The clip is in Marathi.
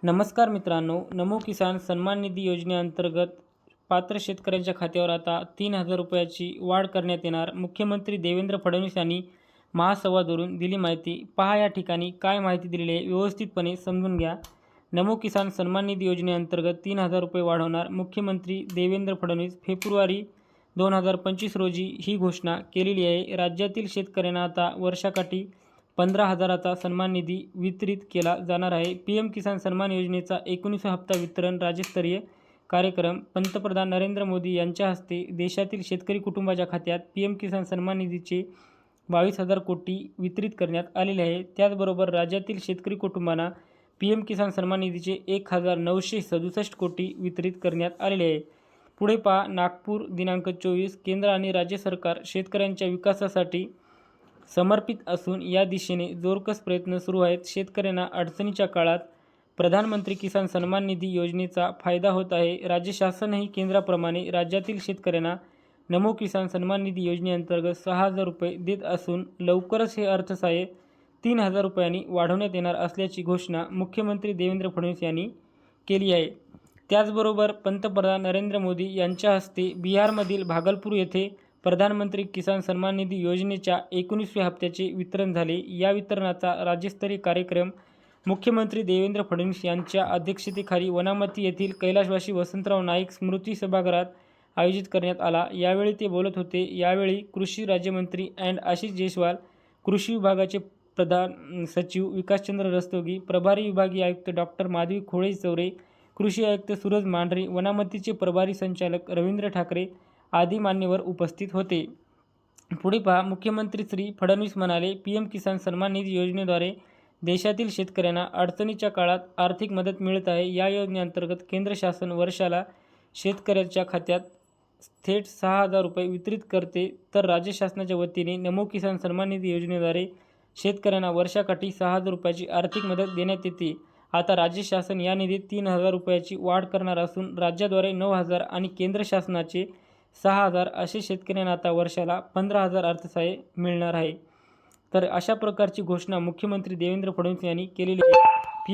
नमस्कार मित्रांनो, नमो किसान सन्मान निधी योजनेअंतर्गत पात्र शेतकऱ्यांच्या खात्यावर आता 3,000 रुपयाची वाढ करण्यात येणार. मुख्यमंत्री देवेंद्र फडणवीस यांनी महासंवादावरून दिली माहिती. पहा या ठिकाणी काय माहिती दिलेली आहे, व्यवस्थितपणे समजून घ्या. नमो किसान सन्मान निधी योजनेअंतर्गत 3,000 रुपये वाढवणार. मुख्यमंत्री देवेंद्र फडणवीस फेब्रुवारी 2025 रोजी ही घोषणा केलेली आहे. राज्यातील शेतकऱ्यांना आता वर्षाकाठी 15,000चा सन्मान निधी वितरित केला जाणार आहे. पीएम किसान सन्मान योजनेचा 19वा हप्ता वितरण राज्यस्तरीय कार्यक्रम पंतप्रधान नरेंद्र मोदी यांच्या हस्ते देशातील शेतकरी कुटुंबाच्या खात्यात पीएम किसान सन्मान निधीचे 22,000 कोटी वितरित करण्यात आलेले आहे. त्याचबरोबर राज्यातील शेतकरी कुटुंबांना पीएम किसान सन्मान निधीचे 1,967 कोटी वितरित करण्यात आलेले आहे. पुढे पहा. नागपूर दिनांक 24. केंद्र आणि राज्य सरकार शेतकऱ्यांच्या विकासासाठी समर्पित असून या दिशेने जोरकस प्रयत्न सुरू आहेत. शेतकऱ्यांना अडचणीच्या काळात प्रधानमंत्री किसान सन्मान निधी योजनेचा फायदा होत आहे. राज्य शासनही केंद्राप्रमाणे राज्यातील शेतकऱ्यांना नमो किसान सन्मान निधी योजनेअंतर्गत 6,000 रुपये देत असून लवकरच हे अर्थसहाय्य 3,000 रुपयांनी वाढवण्यात येणार असल्याची घोषणा मुख्यमंत्री देवेंद्र फडणवीस यांनी केली आहे. त्याचबरोबर पंतप्रधान नरेंद्र मोदी यांच्या हस्ते बिहारमधील भागलपूर येथे प्रधानमंत्री किसान सन्मान निधी योजनेच्या 19व्या हप्त्याचे वितरण झाले. या वितरणाचा राज्यस्तरीय कार्यक्रम मुख्यमंत्री देवेंद्र फडणवीस यांच्या अध्यक्षतेखाली वनामती येथील कैलासवासी वसंतराव नाईक स्मृती सभागृहात आयोजित करण्यात आला. यावेळी ते बोलत होते. यावेळी कृषी राज्यमंत्री आशिष जयस्वाल, कृषी विभागाचे प्रधान सचिव विकासचंद्र रस्तोगी, प्रभारी विभागीय आयुक्त डॉक्टर माधवी खोळे चौरे, कृषी आयुक्त सूरज मांढरे, वनामतीचे प्रभारी संचालक रवींद्र ठाकरे आदी मान्यवर उपस्थित होते. पुढे पहा. मुख्यमंत्री श्री फडणवीस म्हणाले, पीएम किसान सन्मान निधी योजनेद्वारे देशातील शेतकऱ्यांना अडचणीच्या काळात आर्थिक मदत मिळत आहे. या योजनेअंतर्गत केंद्र शासन वर्षाला शेतकऱ्याच्या खात्यात थेट 6,000 रुपये वितरित करते, तर राज्य शासनाच्या वतीने नमो किसान सन्मान निधी योजनेद्वारे शेतकऱ्यांना वर्षाकाठी 6,000 रुपयाची आर्थिक मदत देण्यात येते. आता राज्य शासन या निधीत 3,000 रुपयाची वाढ करणार असून राज्याद्वारे 9,000 आणि केंद्र शासनाचे 6,000 असे शेतकऱ्यांना आता वर्षाला 15,000 अर्थसहाय्य मिळणार आहे. तर अशा प्रकारची घोषणा मुख्यमंत्री देवेंद्र फडणवीस यांनी केलेली आहे.